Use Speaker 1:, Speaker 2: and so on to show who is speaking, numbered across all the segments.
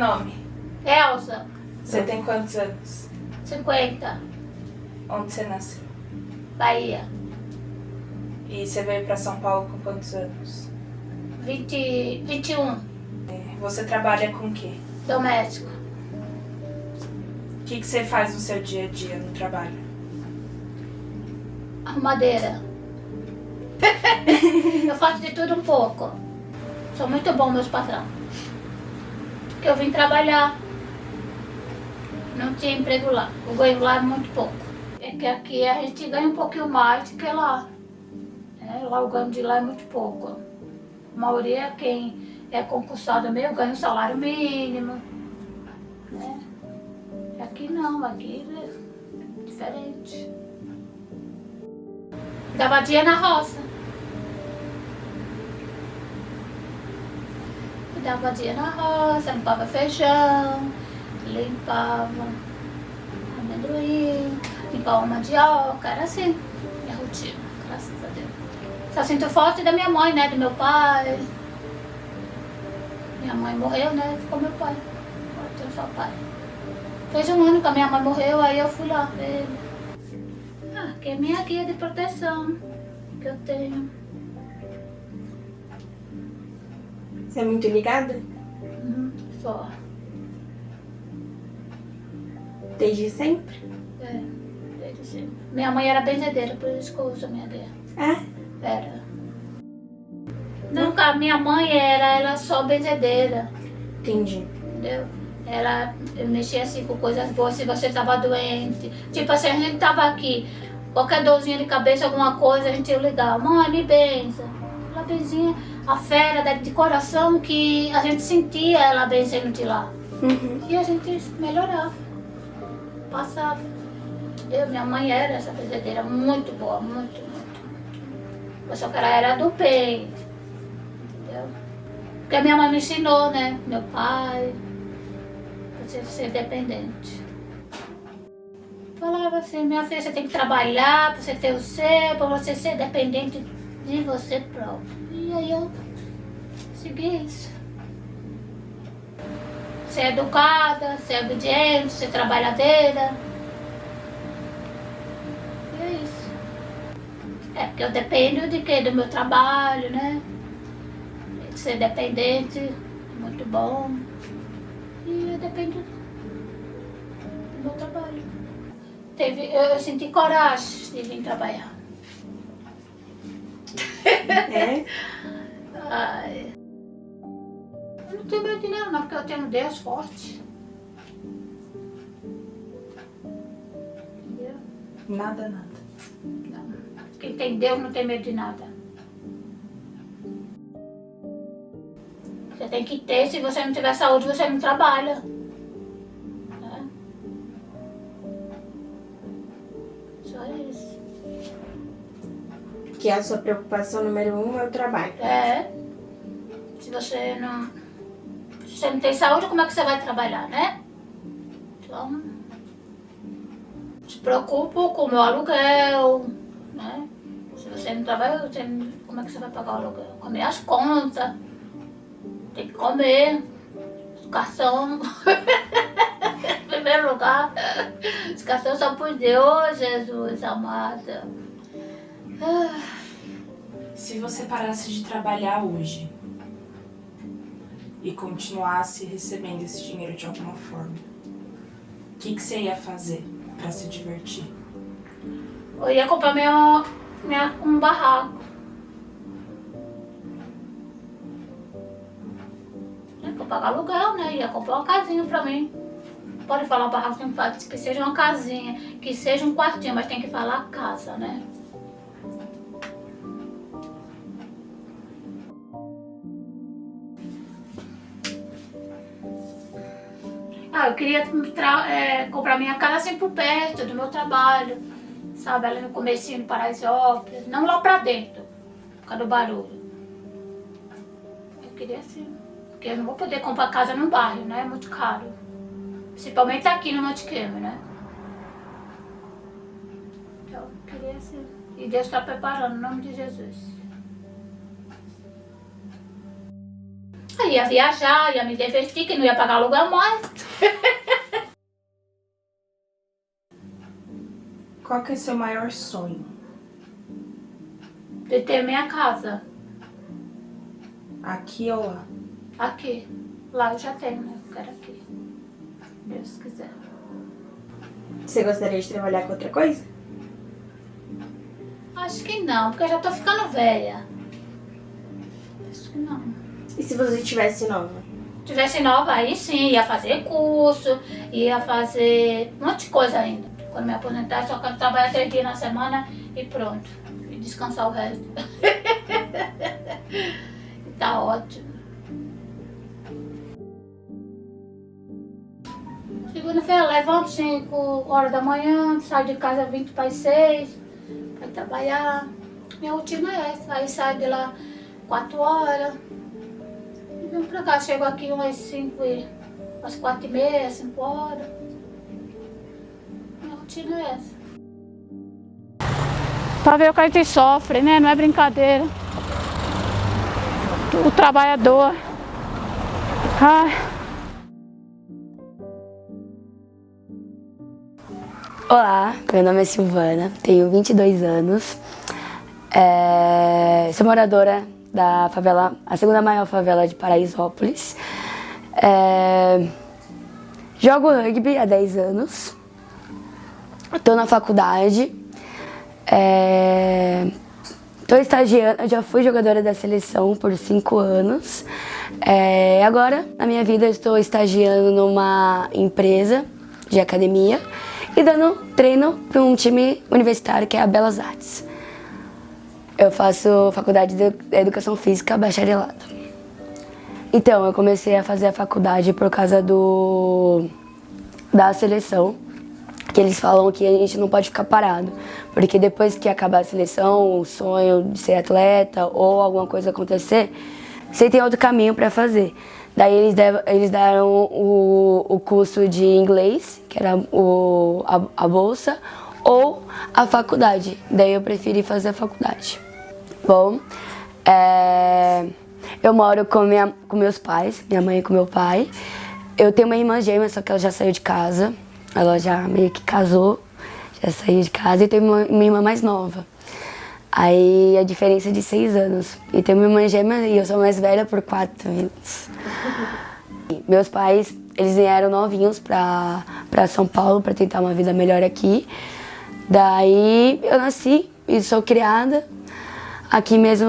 Speaker 1: nome?
Speaker 2: Elza,
Speaker 1: Você tem quantos anos?
Speaker 2: 50,
Speaker 1: Onde você nasceu?
Speaker 2: Bahia.
Speaker 1: E você veio pra São Paulo com quantos anos?
Speaker 2: 21,
Speaker 1: Você trabalha com o quê?
Speaker 2: doméstico.
Speaker 1: O que você faz no seu dia a dia no trabalho?
Speaker 2: Arrumadeira. Eu faço de tudo um pouco. São muito bons meus patrão. Porque eu vim trabalhar. Não tinha emprego lá. Eu ganho lá muito pouco. É que aqui a gente ganha um pouquinho mais do que lá. Lá o ganho de lá é muito pouco. A maioria, quem é concursado mesmo, ganha um salário mínimo. Né? Aqui não, aqui é diferente. Dava dia na roça. Dava dia na roça, limpava feijão, limpava amendoim, limpava mandioca, era assim, minha rotina, graças a Deus. Só sinto falta da minha mãe, né, do meu pai. Minha mãe morreu, né, ficou meu pai. Agora eu tenho só pai. Fez um ano que a minha mãe morreu, aí eu fui lá ver ele. Que é minha guia de proteção que eu tenho.
Speaker 3: Você é muito ligada?
Speaker 2: Só.
Speaker 3: Desde sempre?
Speaker 2: Desde sempre. Minha mãe era benzedeira, por isso que eu uso a minha guia. Era. Não, cara, minha mãe era só benzedeira.
Speaker 3: Entendi.
Speaker 2: Entendeu? Ela mexia assim com coisas boas se você tava doente. Tipo assim, a gente tava aqui, qualquer dorzinha de cabeça, alguma coisa, a gente ia ligar. Mãe, me benza. Ela benzia a fera de coração que a gente sentia ela benzendo de lá. E a gente melhorava. Passava. Minha mãe era essa benzedeira muito boa, muito. Só que ela era do peito. Entendeu? Porque a minha mãe me ensinou, né? Meu pai. Você ser dependente. Falava assim, minha filha, você tem que trabalhar para você ter o seu, para você ser dependente de você próprio. E aí eu segui isso. Ser educada, ser obediente, ser trabalhadeira. E é isso. Porque eu dependo de quê? Do meu trabalho, né? Ser dependente é muito bom. E eu dependo do meu trabalho. Eu senti coragem de vir trabalhar. Ai. Eu não tenho medo de nada, não, porque eu tenho um Deus forte. Entendeu?
Speaker 1: Nada.
Speaker 2: Não. Quem tem Deus não tem medo de nada. Você tem que ter, se você não tiver saúde, você não trabalha. Né? Só isso.
Speaker 3: Que a sua preocupação número 1 é o trabalho.
Speaker 2: Se você não tem saúde, como é que você vai trabalhar, né? Então, se preocupo com o meu aluguel, né? Se você não trabalha, como é que você vai pagar o aluguel? Comer as contas. Tem que comer, cartão, em primeiro lugar, os cartões são por Deus, Jesus amado.
Speaker 1: Se você parasse de trabalhar hoje e continuasse recebendo esse dinheiro de alguma forma, o que você ia fazer para se divertir?
Speaker 2: Eu ia comprar um barraco. Pra pagar aluguel, né? Ia comprar uma casinha pra mim. Pode falar um barraco, que seja uma casinha, que seja um quartinho, mas tem que falar casa, né? Eu queria comprar minha casa assim por perto do meu trabalho, sabe? Ali no comecinho do Paraisópolis, não lá pra dentro, por causa do barulho. Eu queria assim. Porque eu não vou poder comprar casa no bairro, né? É muito caro. Principalmente aqui no Monte Queime, né? Então, eu queria ser. E Deus está preparando, em nome de Jesus. Eu ia viajar, ia me divertir, que não ia pagar aluguel mais.
Speaker 1: Qual que é seu maior sonho?
Speaker 2: De ter minha casa.
Speaker 1: Aqui ou lá?
Speaker 2: Aqui. Lá eu já tenho, né? Eu quero aqui. Deus quiser.
Speaker 3: Você gostaria de trabalhar com outra coisa?
Speaker 2: Acho que não, porque eu já tô ficando velha. Acho que não.
Speaker 3: E se você tivesse nova?
Speaker 2: Se tivesse nova, aí sim, ia fazer curso, ia fazer um monte de coisa ainda. Quando me aposentar, só quero trabalhar 3 dias na semana e pronto. E descansar o resto. E tá ótimo. Segunda-feira, levanto 5 horas da manhã, saio de casa 20 para as 6, para trabalhar. Minha rotina é essa. Aí saio de lá 4 horas. E venho pra cá, chego aqui umas 4h30, 5 horas. Minha rotina é essa. Pra ver o que a gente sofre, né? Não é brincadeira. O trabalhador. Ai.
Speaker 4: Olá, meu nome é Silvana, tenho 22 anos, sou moradora da favela, a segunda maior favela de Paraisópolis. Jogo rugby há 10 anos, estou na faculdade, estou estagiando, eu já fui jogadora da seleção por 5 anos. Agora, na minha vida, estou estagiando numa empresa de academia e dando treino para um time universitário que é a Belas Artes. Eu faço faculdade de Educação Física, bacharelado. Então, eu comecei a fazer a faculdade por causa da seleção, que eles falam que a gente não pode ficar parado, porque depois que acabar a seleção, o sonho de ser atleta ou alguma coisa acontecer, você tem outro caminho para fazer. Daí eles deram o curso de inglês, que era a bolsa, ou a faculdade. Daí eu preferi fazer a faculdade. Bom, eu moro com meus pais, minha mãe e com meu pai. Eu tenho uma irmã gêmea, só que ela já saiu de casa. Ela já meio que casou, já saiu de casa. E tenho uma irmã mais nova. Aí a diferença é de 6 anos. E tenho uma irmã gêmea e eu sou mais velha por 4 anos. Meus pais, eles vieram novinhos pra São Paulo para tentar uma vida melhor aqui. Daí eu nasci e sou criada aqui mesmo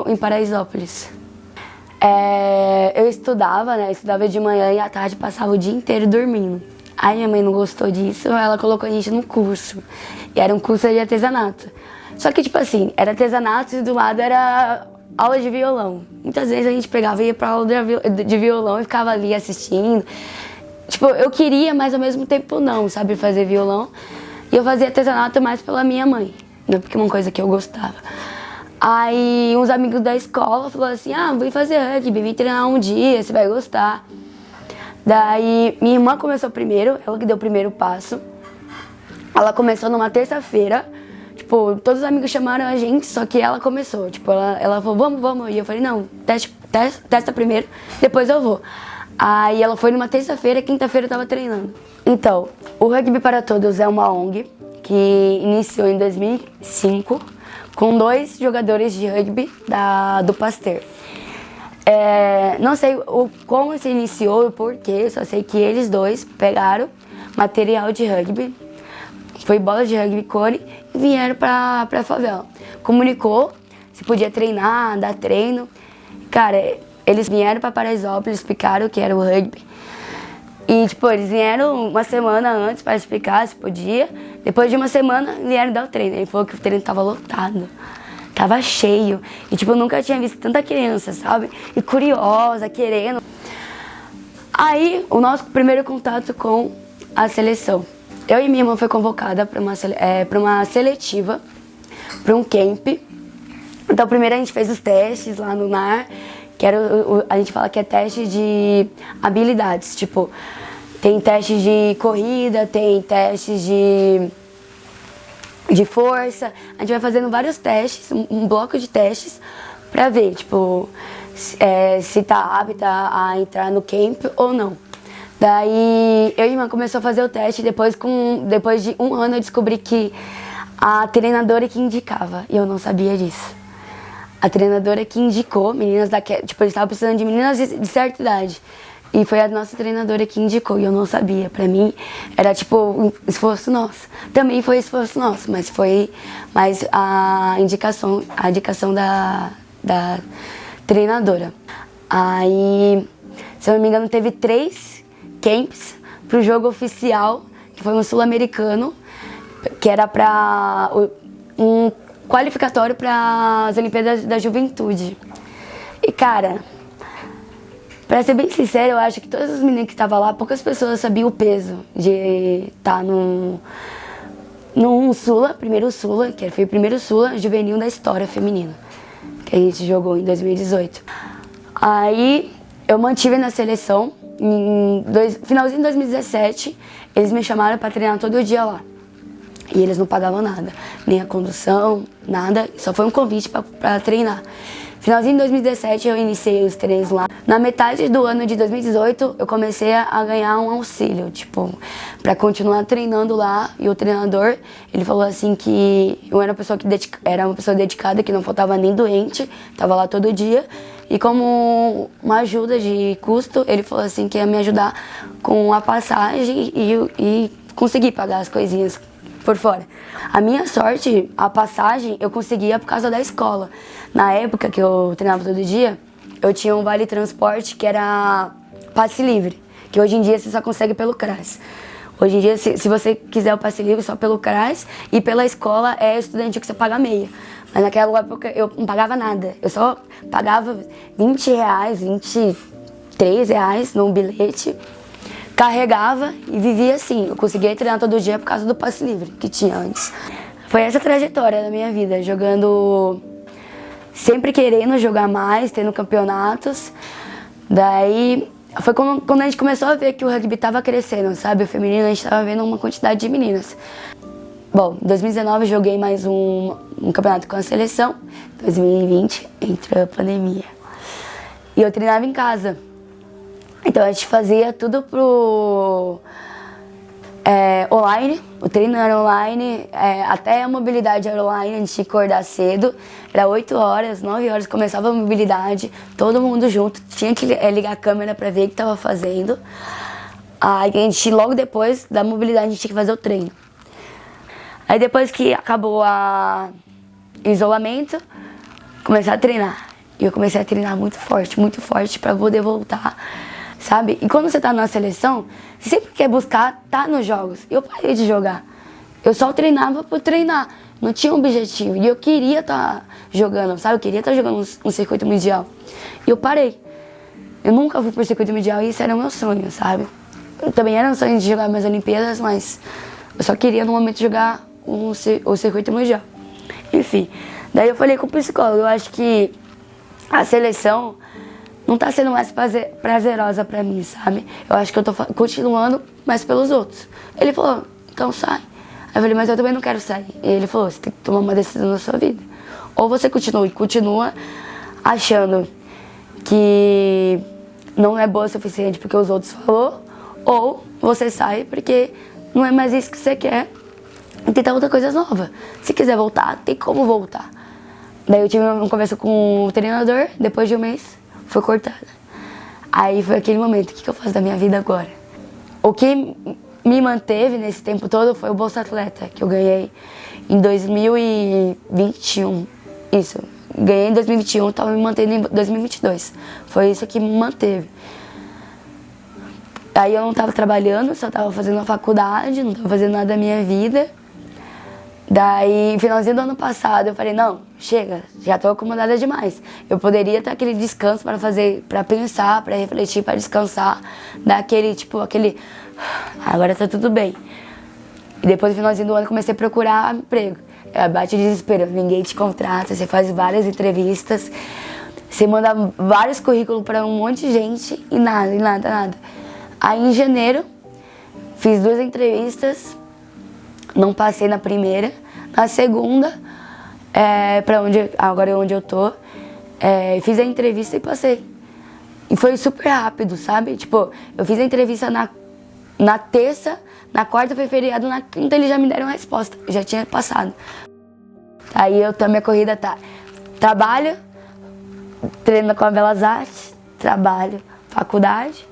Speaker 4: em Paraisópolis. Eu estudava, né? Eu estudava de manhã e à tarde passava o dia inteiro dormindo. Aí minha mãe não gostou disso, ela colocou a gente num curso. E era um curso de artesanato. Só que, tipo assim, era artesanato e do lado era aula de violão. Muitas vezes a gente pegava e ia pra aula de violão e ficava ali assistindo. Tipo, eu queria, mas ao mesmo tempo não, sabe, fazer violão. E eu fazia artesanato mais pela minha mãe, não porque é uma coisa que eu gostava. Aí uns amigos da escola falaram assim, vem fazer rugby, vem treinar um dia, você vai gostar. Daí minha irmã começou primeiro, ela que deu o primeiro passo. Ela começou numa terça-feira. Tipo, todos os amigos chamaram a gente, só que ela começou. Tipo, ela falou, vamos. E eu falei, não, testa primeiro, depois eu vou. Aí ela foi numa terça-feira, quinta-feira eu tava treinando. Então, o Rugby para Todos é uma ONG que iniciou em 2005 com 2 jogadores de rugby do Pasteur. Não sei como se iniciou e o porquê, só sei que eles 2 pegaram material de rugby, foi bola de rugby core e vieram pra favela. Comunicou se podia treinar, dar treino. Cara, eles vieram pra Paraisópolis, explicaram o que era o rugby. E, tipo, eles vieram uma semana antes pra explicar se podia. Depois de uma semana, vieram dar o treino. Ele falou que o treino tava lotado, tava cheio. E, tipo, eu nunca tinha visto tanta criança, sabe? E curiosa, querendo. Aí, o nosso primeiro contato com a seleção. Eu e minha irmã foi convocada para uma seletiva, para um camp. Então, primeiro a gente fez os testes lá no NAR, que era a gente fala que é teste de habilidades. Tipo, tem testes de corrida, tem testes de força. A gente vai fazendo vários testes, um bloco de testes, para ver, tipo, se tá apta a entrar no camp ou não. Daí eu e minha irmã começou a fazer o teste, depois de 1 ano eu descobri que a treinadora que indicava, e eu não sabia disso. A treinadora que indicou meninas tipo, eles estavam precisando de meninas de certa idade. E foi a nossa treinadora que indicou, e eu não sabia. Pra mim, era tipo um esforço nosso. Também foi esforço nosso, mas foi mais a indicação da treinadora. Aí, se eu não me engano, teve 3 camps pro jogo oficial, que foi um sul-americano, que era para um qualificatório para as Olimpíadas da Juventude. E cara, pra ser bem sincero, eu acho que todas as meninas que estavam lá, poucas pessoas sabiam o peso de estar num primeiro Sula, que foi o primeiro Sula juvenil da história feminina, que a gente jogou em 2018. Aí eu mantive na seleção. Finalzinho de 2017, eles me chamaram para treinar todo dia lá. E eles não pagavam nada, nem a condução, nada, só foi um convite para treinar. Finalzinho de 2017 eu iniciei os treinos lá. Na metade do ano de 2018 eu comecei a ganhar um auxílio, tipo, para continuar treinando lá. E o treinador, ele falou assim que eu era uma pessoa dedicada, que não faltava nem doente, tava lá todo dia. E como uma ajuda de custo, ele falou assim que ia me ajudar com a passagem e conseguir pagar as coisinhas por fora. A minha sorte, a passagem, eu conseguia por causa da escola. Na época que eu treinava todo dia, eu tinha um vale transporte que era passe livre, que hoje em dia você só consegue pelo CRAS. Hoje em dia, se você quiser o passe livre, só pelo CRAS, e pela escola é estudantil que você paga meia. Mas naquela época eu não pagava nada, eu só pagava R$20, R$23 num bilhete, carregava e vivia assim. Eu conseguia treinar todo dia por causa do passe livre que tinha antes. Foi essa trajetória da minha vida, jogando, sempre querendo jogar mais, tendo campeonatos. Daí foi quando a gente começou a ver que o rugby estava crescendo, sabe? O feminino, a gente estava vendo uma quantidade de meninas. Bom, em 2019 joguei mais um campeonato com a seleção. Em 2020 entrou a pandemia. E eu treinava em casa. Então a gente fazia tudo pro online, o treino era online, até a mobilidade era online, a gente tinha que acordar cedo. Era 8 horas, 9 horas, começava a mobilidade, todo mundo junto, tinha que ligar a câmera pra ver o que tava fazendo. Aí a gente, logo depois da mobilidade, a gente tinha que fazer o treino. Aí depois que acabou o isolamento, comecei a treinar. E eu comecei a treinar muito forte pra poder voltar, sabe? E quando você tá na seleção, você sempre quer buscar estar nos jogos. Eu parei de jogar. Eu só treinava por treinar. Não tinha um objetivo. E eu queria estar jogando, sabe? Eu queria estar jogando um circuito mundial. E eu parei. Eu nunca fui pro circuito mundial e isso era o meu sonho, sabe? Eu também era um sonho de jogar minhas Olimpíadas, mas eu só queria no momento jogar o circuito mundial. Enfim, daí eu falei com o psicólogo, eu acho que a seleção não tá sendo mais prazerosa pra mim, sabe? Eu acho que eu tô continuando mais pelos outros. Ele falou, então sai. Aí eu falei, mas eu também não quero sair. E ele falou, você tem que tomar uma decisão na sua vida. Ou você continua achando que não é boa o suficiente porque os outros falou, ou você sai porque não é mais isso que você quer e tentar outra coisa nova. Se quiser voltar, tem como voltar. Daí eu tive uma conversa com o treinador, depois de um mês, foi cortada. Aí foi aquele momento, o que eu faço da minha vida agora? O que me manteve nesse tempo todo foi o Bolsa Atleta, que eu ganhei em 2021. Isso, ganhei em 2021, estava me mantendo em 2022. Foi isso que me manteve. Aí eu não estava trabalhando, só estava fazendo a faculdade, não estava fazendo nada da minha vida. Daí, finalzinho do ano passado, eu falei, não, chega, já estou acomodada demais. Eu poderia ter aquele descanso para pensar, para refletir, para descansar, dar aquele, agora tá tudo bem. E depois, no finalzinho do ano, comecei a procurar emprego. Bate desespero, ninguém te contrata, você faz várias entrevistas, você manda vários currículos para um monte de gente e nada. Aí, em janeiro, fiz 2 entrevistas, não passei na primeira. Na segunda, onde eu tô, fiz a entrevista e passei. E foi super rápido, sabe? Tipo, eu fiz a entrevista na terça, na quarta foi feriado, na quinta eles já me deram a resposta. Eu já tinha passado. Aí minha corrida tá trabalho, treino com a Belas Artes, trabalho, faculdade,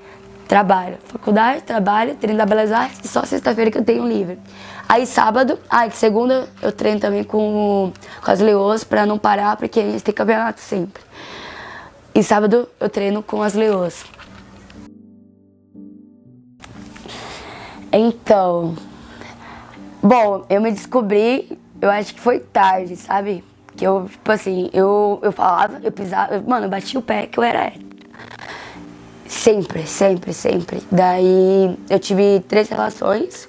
Speaker 4: treino da Belas Artes e só sexta-feira que eu tenho livre. Aí sábado, segunda eu treino também com as leoas pra não parar, porque a gente tem campeonato sempre. E sábado eu treino com as leoas. Então, bom, eu me descobri, eu acho que foi tarde, sabe? Que eu, tipo assim, eu falava, eu pisava, eu batia o pé que eu era hétero. Sempre. Daí eu tive 3 relações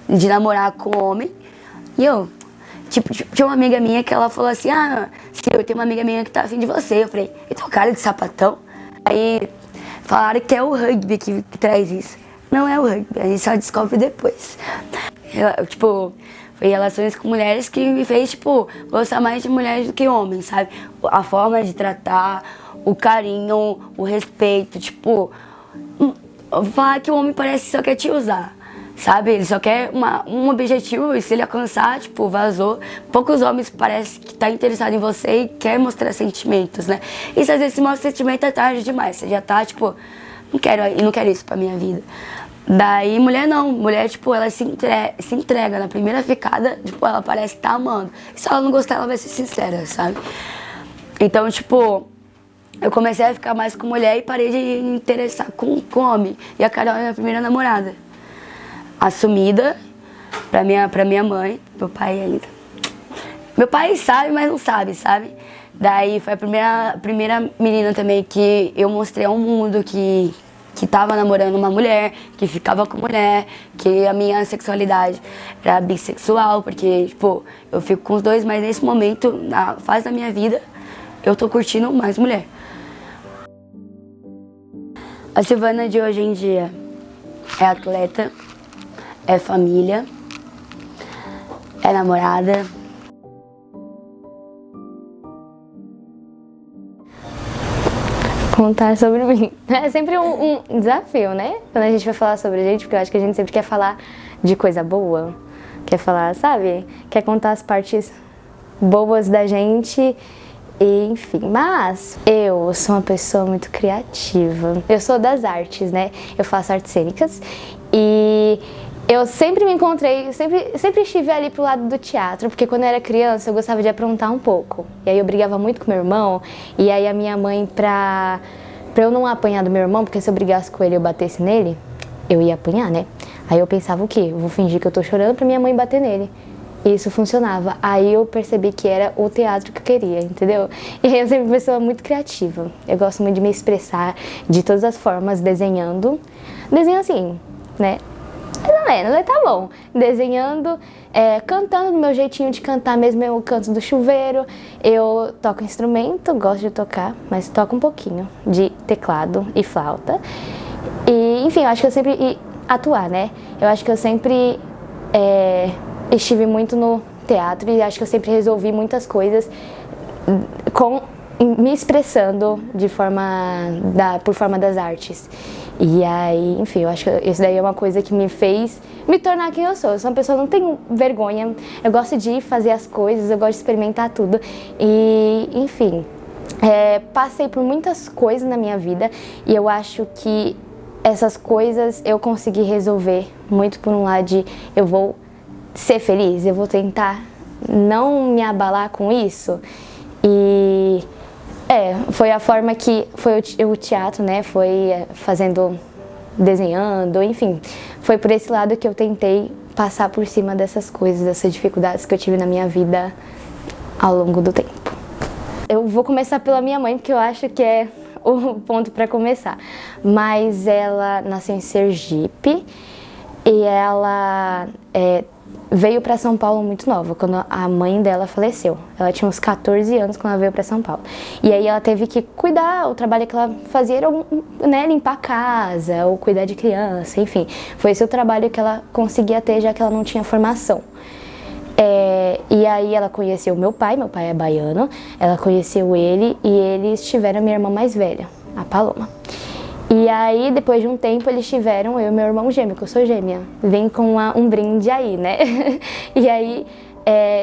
Speaker 4: de namorar com homem. E eu, tinha uma amiga minha que ela falou assim, eu tenho uma amiga minha que tá afim de você. Eu falei, eu tenho cara de sapatão? Aí falaram que é o rugby que traz isso. Não é o rugby, a gente só descobre depois. Foi relações com mulheres que me fez, gostar mais de mulheres do que homens, sabe? A forma de tratar, o carinho, o respeito, falar que o homem parece que só quer te usar, sabe? Ele só quer um objetivo e se ele alcançar, vazou. Poucos homens parecem que tá interessado em você e quer mostrar sentimentos, né? E se às vezes se mostra sentimento é tarde demais, você já tá, não quero isso pra minha vida. Daí, mulher não. Mulher, ela se entrega na primeira ficada, ela parece que tá amando. E se ela não gostar, ela vai ser sincera, sabe? Então, eu comecei a ficar mais com mulher e parei de me interessar com homem. E a Carol é minha primeira namorada. Assumida pra minha mãe, meu pai ainda. Meu pai sabe, mas não sabe, sabe? Daí foi a primeira menina também que eu mostrei ao mundo que tava namorando uma mulher, que ficava com mulher, que a minha sexualidade era bissexual, porque, eu fico com os dois, mas nesse momento, na fase da minha vida, eu tô curtindo mais mulher. A Silvana de hoje em dia é atleta, é família, é namorada.
Speaker 5: Contar sobre mim. É sempre um desafio, né? Quando a gente vai falar sobre a gente, porque eu acho que a gente sempre quer falar de coisa boa. Quer falar, sabe? Quer contar as partes boas da gente, e, enfim. Mas eu sou uma pessoa muito criativa. Eu sou das artes, né? Eu faço artes cênicas e eu sempre me encontrei, sempre estive ali pro lado do teatro, porque quando eu era criança eu gostava de aprontar um pouco. E aí eu brigava muito com meu irmão, e aí a minha mãe, pra eu não apanhar do meu irmão, porque se eu brigasse com ele e eu batesse nele, eu ia apanhar, né? Aí eu pensava o quê? Eu vou fingir que eu tô chorando pra minha mãe bater nele. E isso funcionava. Aí eu percebi que era o teatro que eu queria, entendeu? E aí eu sempre fui uma pessoa muito criativa. Eu gosto muito de me expressar de todas as formas, desenhando. Desenho assim, né? Mais ou menos, tá bom. Desenhando, cantando do meu jeitinho de cantar mesmo, eu canto do chuveiro. Eu toco instrumento, gosto de tocar, mas toco um pouquinho de teclado e flauta. E, enfim, eu acho que eu sempre... E atuar, né? Eu acho que eu sempre estive muito no teatro e acho que eu sempre resolvi muitas coisas me expressando por forma das artes. E aí, enfim, eu acho que isso daí é uma coisa que me fez me tornar quem eu sou. Eu sou uma pessoa que não tem vergonha, eu gosto de fazer as coisas, eu gosto de experimentar tudo. E, enfim, passei por muitas coisas na minha vida e eu acho que essas coisas eu consegui resolver muito por um lado de eu vou ser feliz, eu vou tentar não me abalar com isso. E foi a forma que foi o teatro, né? Foi desenhando, enfim. Foi por esse lado que eu tentei passar por cima dessas coisas, dessas dificuldades que eu tive na minha vida ao longo do tempo. Eu vou começar pela minha mãe, porque eu acho que é o ponto para começar. Mas ela nasceu em Sergipe e ela veio para São Paulo muito nova, quando a mãe dela faleceu. Ela tinha uns 14 anos quando ela veio para São Paulo. E aí ela teve que cuidar, o trabalho que ela fazia era, né, limpar a casa, ou cuidar de criança, enfim. Foi esse o trabalho que ela conseguia ter, já que ela não tinha formação. E aí ela conheceu meu pai é baiano, ela conheceu ele e eles tiveram a minha irmã mais velha, a Paloma. E aí, depois de um tempo, eles tiveram eu e meu irmão gêmeo, que eu sou gêmea. Vem com um brinde aí, né? E aí,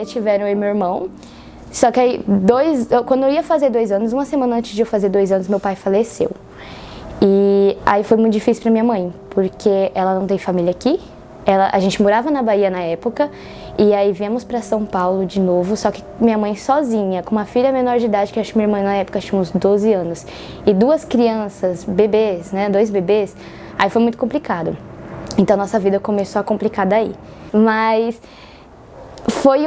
Speaker 5: tiveram eu e meu irmão. Só que aí, quando eu ia fazer 2 anos, uma semana antes de eu fazer 2 anos, meu pai faleceu. E aí foi muito difícil pra minha mãe, porque ela não tem família aqui. A gente morava na Bahia na época, e aí viemos pra São Paulo de novo, só que minha mãe sozinha, com uma filha menor de idade, que acho que minha irmã na época tinha uns 12 anos, e 2 crianças, bebês, né, 2 bebês, aí foi muito complicado. Então nossa vida começou a complicar daí. Mas foi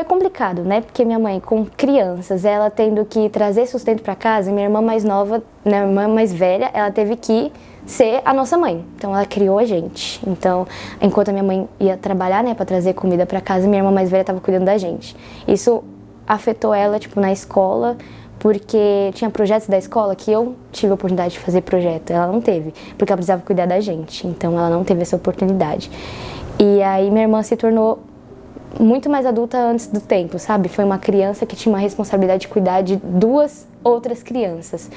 Speaker 5: complicado, né, porque minha mãe com crianças, ela tendo que trazer sustento pra casa, minha irmã mais nova, minha irmã mais velha, ela teve que ser a nossa mãe. Então ela criou a gente. Então, enquanto a minha mãe ia trabalhar, né, para trazer comida para casa, minha irmã mais velha estava cuidando da gente. Isso afetou ela, tipo, na escola, porque tinha projetos da escola que eu tive a oportunidade de fazer projeto. Ela não teve, porque ela precisava cuidar da gente. Então ela não teve essa oportunidade. E aí minha irmã se tornou muito mais adulta antes do tempo, sabe? Foi uma criança que tinha uma responsabilidade de cuidar de 2 outras crianças.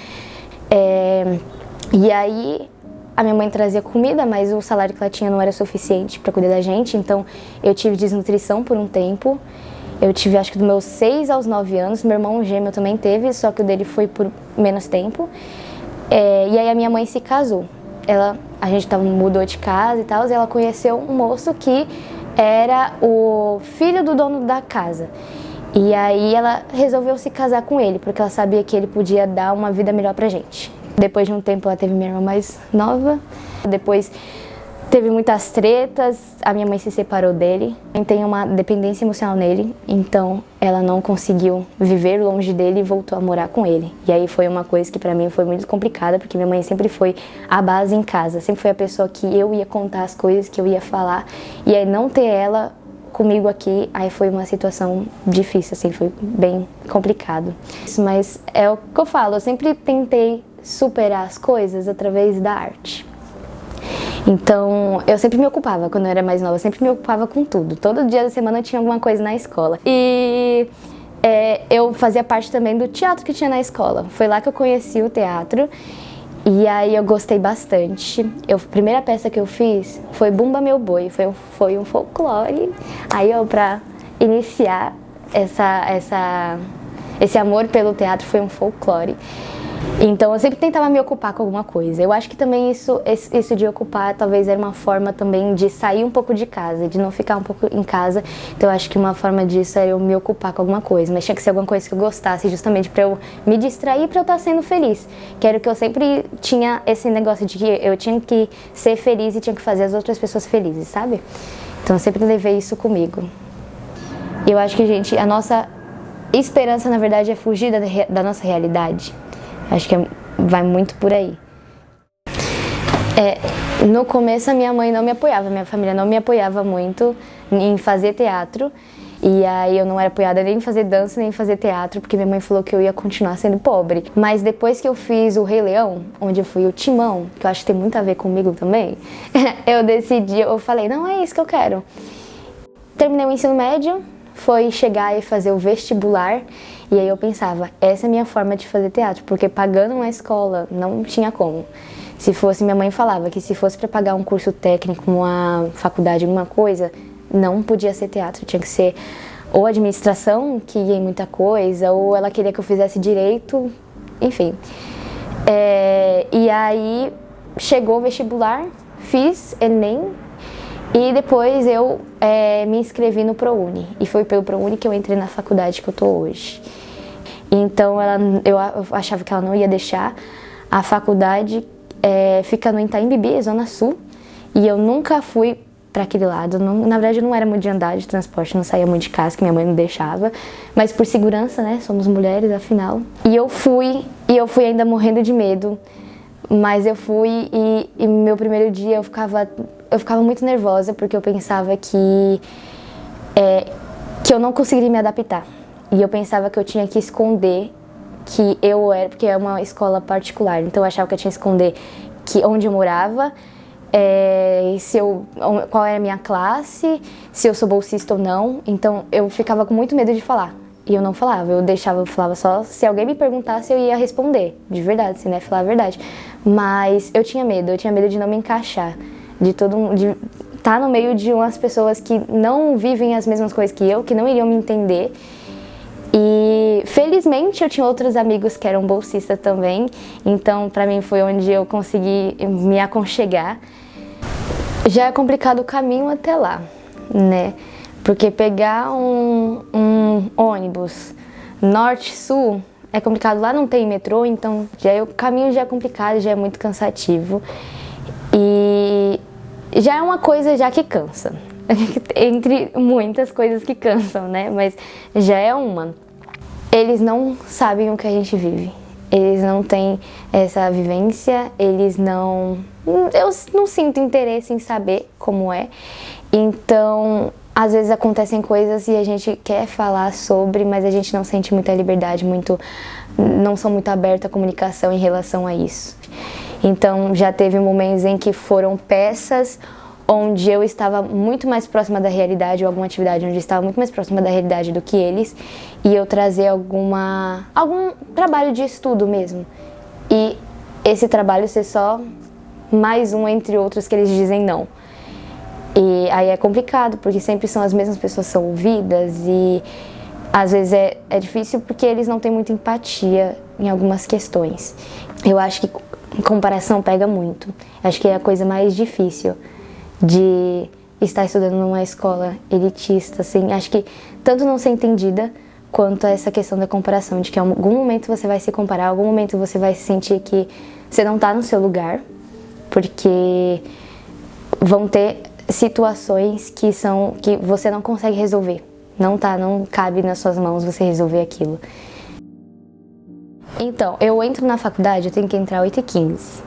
Speaker 5: E aí a minha mãe trazia comida, mas o salário que ela tinha não era suficiente para cuidar da gente, então eu tive desnutrição por um tempo. Eu tive, acho que dos meus 6 aos 9 anos, meu irmão gêmeo também teve, só que o dele foi por menos tempo. E aí a minha mãe se casou. A gente mudou de casa e tal, e ela conheceu um moço que era o filho do dono da casa. E aí ela resolveu se casar com ele, porque ela sabia que ele podia dar uma vida melhor pra gente. Depois de um tempo ela teve minha irmã mais nova, depois teve muitas tretas, a minha mãe se separou dele, tem uma dependência emocional nele, então ela não conseguiu viver longe dele e voltou a morar com ele. E aí foi uma coisa que pra mim foi muito complicada, porque minha mãe sempre foi a base em casa, sempre foi a pessoa que eu ia contar as coisas, que eu ia falar, e aí não ter ela comigo aqui, aí foi uma situação difícil, assim, foi bem complicado. Mas é o que eu falo, eu sempre tentei superar as coisas através da arte. Então, eu sempre me ocupava, quando eu era mais nova, eu sempre me ocupava com tudo. Todo dia da semana tinha alguma coisa na escola. E eu fazia parte também do teatro que tinha na escola. Foi lá que eu conheci o teatro. E aí eu gostei bastante. A primeira peça que eu fiz foi Bumba Meu Boi, foi um folclore. Aí pra iniciar esse amor pelo teatro foi um folclore. Então eu sempre tentava me ocupar com alguma coisa. Eu acho que também isso de ocupar talvez era uma forma também de sair um pouco de casa, de não ficar um pouco em casa. Então eu acho que uma forma disso era eu me ocupar com alguma coisa, mas tinha que ser alguma coisa que eu gostasse, justamente para eu me distrair, para eu estar sendo feliz. Que era o que eu sempre tinha esse negócio de que eu tinha que ser feliz e tinha que fazer as outras pessoas felizes, sabe? Então eu sempre levei isso comigo. E eu acho que, a nossa esperança, na verdade, é fugir da nossa realidade. Acho que vai muito por aí. No começo a minha mãe não me apoiava, minha família não me apoiava muito em fazer teatro. E aí eu não era apoiada nem em fazer dança, nem em fazer teatro, porque minha mãe falou que eu ia continuar sendo pobre. Mas depois que eu fiz o Rei Leão, onde eu fui o Timão, que eu acho que tem muito a ver comigo também, eu falei, não, é isso que eu quero. Terminei o ensino médio, foi chegar e fazer o vestibular. E aí eu pensava, essa é a minha forma de fazer teatro, porque pagando uma escola não tinha como. Se fosse, minha mãe falava que se fosse para pagar um curso técnico, uma faculdade, alguma coisa, não podia ser teatro, tinha que ser ou administração, que ia em muita coisa, ou ela queria que eu fizesse direito, enfim. E aí chegou o vestibular, fiz Enem, e depois eu me inscrevi no ProUni. E foi pelo ProUni que eu entrei na faculdade que eu tô hoje. Então eu achava que ela não ia deixar. A faculdade fica no Itaim Bibi, Zona Sul. E eu nunca fui para aquele lado. Na verdade eu não era muito de andar de transporte, não saía muito de casa, que minha mãe não deixava. Mas por segurança, né? Somos mulheres, afinal. E eu fui ainda morrendo de medo. Mas eu fui e meu primeiro dia eu ficava muito nervosa, porque eu pensava que eu não conseguiria me adaptar. E eu pensava que eu tinha que esconder que eu era, porque é uma escola particular, então eu achava que eu tinha que esconder onde eu morava, qual é a minha classe, se eu sou bolsista ou não. Então eu ficava com muito medo de falar. E eu não falava, eu falava só se alguém me perguntasse eu ia responder, de verdade, assim, né, falar a verdade. Mas eu tinha medo de não me encaixar, de estar no meio de umas pessoas que não vivem as mesmas coisas que eu, que não iriam me entender. E felizmente eu tinha outros amigos que eram bolsistas também, então pra mim foi onde eu consegui me aconchegar. Já é complicado o caminho até lá, né? Porque pegar um ônibus norte-sul é complicado, lá não tem metrô, então o caminho já é complicado, já é muito cansativo. E já é uma coisa já que cansa, entre muitas coisas que cansam, né? Mas já é uma. Eles não sabem o que a gente vive, eles não têm essa vivência, eu não sinto interesse em saber como é. Então, às vezes acontecem coisas e a gente quer falar sobre, mas a gente não sente muita liberdade, não são muito aberta à comunicação em relação a isso. Então, já teve momentos em que foram peças onde eu estava muito mais próxima da realidade, ou alguma atividade onde eu estava muito mais próxima da realidade do que eles, e eu trazer algum trabalho de estudo mesmo. E esse trabalho ser só mais um entre outros que eles dizem não. E aí é complicado, porque sempre são as mesmas pessoas que são ouvidas, e às vezes é difícil porque eles não têm muita empatia em algumas questões. Eu acho que comparação pega muito. Acho que é a coisa mais difícil de estar estudando numa escola elitista, assim. Acho que tanto não ser entendida quanto a essa questão da comparação, de que em algum momento você vai se comparar, em algum momento você vai sentir que você não está no seu lugar, porque vão ter situações que você não consegue resolver. Não cabe nas suas mãos você resolver aquilo. Então, eu entro na faculdade, eu tenho que entrar às 8h15.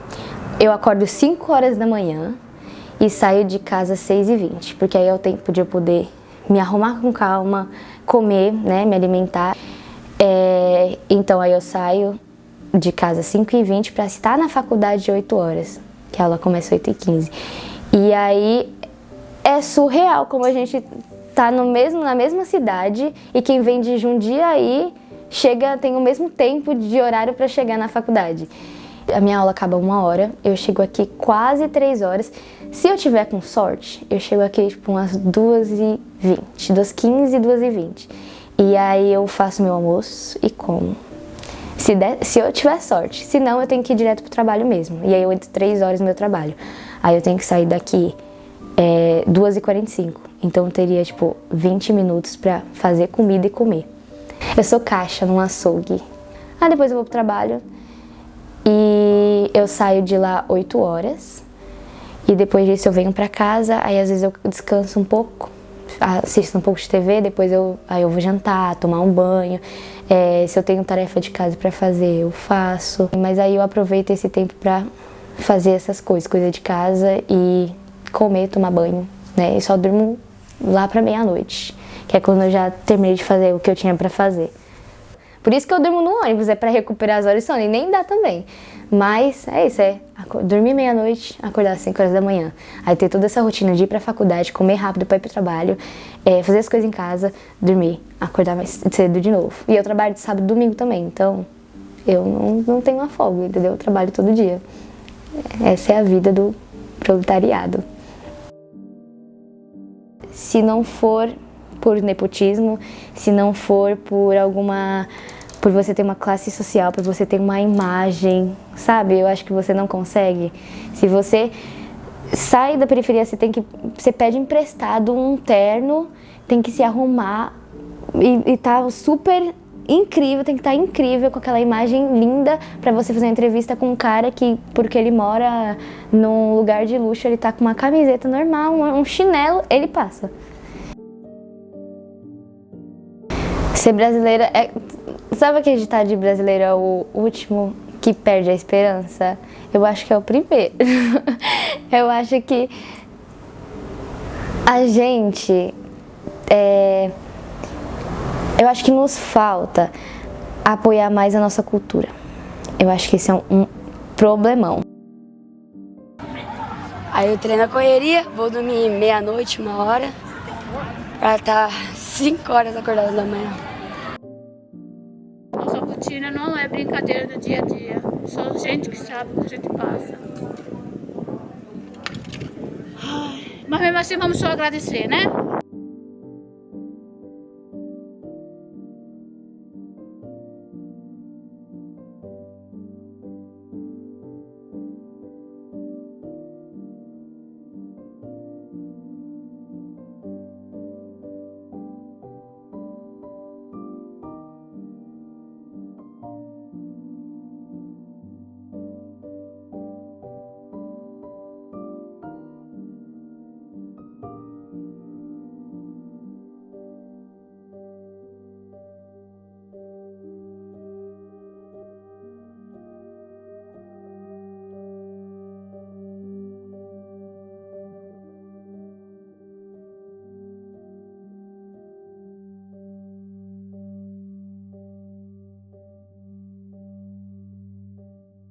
Speaker 5: Eu acordo 5 horas da manhã e saio de casa às 6h20, porque aí é o tempo de eu poder me arrumar com calma, comer, né, me alimentar. Então aí eu saio de casa às 5h20 para estar na faculdade às 8 horas, que a aula começa às 8h15. E aí é surreal como a gente tá na mesma cidade e quem vem de Jundiaí tem o mesmo tempo de horário para chegar na faculdade. A minha aula acaba 1h, eu chego aqui quase 3 horas. Se eu tiver com sorte, eu chego aqui tipo umas 2h20, 2h15, 2h20. E aí eu faço meu almoço e como. Se eu tiver sorte, se não eu tenho que ir direto pro trabalho mesmo. E aí eu entro 3 horas no meu trabalho. Aí eu tenho que sair daqui 2h45. Então eu teria tipo 20 minutos pra fazer comida e comer. Eu sou caixa num açougue. Depois eu vou pro trabalho e eu saio de lá 8 horas. E depois disso eu venho pra casa, aí às vezes eu descanso um pouco, assisto um pouco de TV, depois eu vou jantar, tomar um banho. Se eu tenho tarefa de casa pra fazer, eu faço. Mas aí eu aproveito esse tempo pra fazer essas coisa de casa e comer, tomar banho, né? E só durmo lá pra meia-noite, que é quando eu já terminei de fazer o que eu tinha pra fazer. Por isso que eu durmo no ônibus, é pra recuperar as horas de sono, e nem dá também. Mas é isso, dormir meia-noite, acordar às 5 horas da manhã. Aí ter toda essa rotina de ir pra faculdade, comer rápido pra ir pro trabalho, fazer as coisas em casa, dormir, acordar mais cedo de novo. E eu trabalho de sábado e domingo também, então eu não tenho uma folga, entendeu? Eu trabalho todo dia. Essa é a vida do proletariado. Se não for por nepotismo, se não for por você ter uma classe social, por você ter uma imagem, sabe? Eu acho que você não consegue. Se você sai da periferia, você pede emprestado um terno, tem que se arrumar e tá super incrível, tem que estar incrível com aquela imagem linda pra você fazer uma entrevista com um cara que, porque ele mora num lugar de luxo, ele tá com uma camiseta normal, um chinelo, ele passa. Ser brasileira Sabe aquele ditado de brasileiro é o último que perde a esperança? Eu acho que é o primeiro. Eu acho que a gente... eu acho que nos falta apoiar mais a nossa cultura. Eu acho que esse é um problemão.
Speaker 4: Aí eu treino a correria, vou dormir meia-noite, 1h, pra estar 5 horas acordada da manhã.
Speaker 2: Nossa rotina não é brincadeira do dia a dia. Só gente que sabe o que a gente passa. Ai, mas mesmo assim vamos só agradecer, né?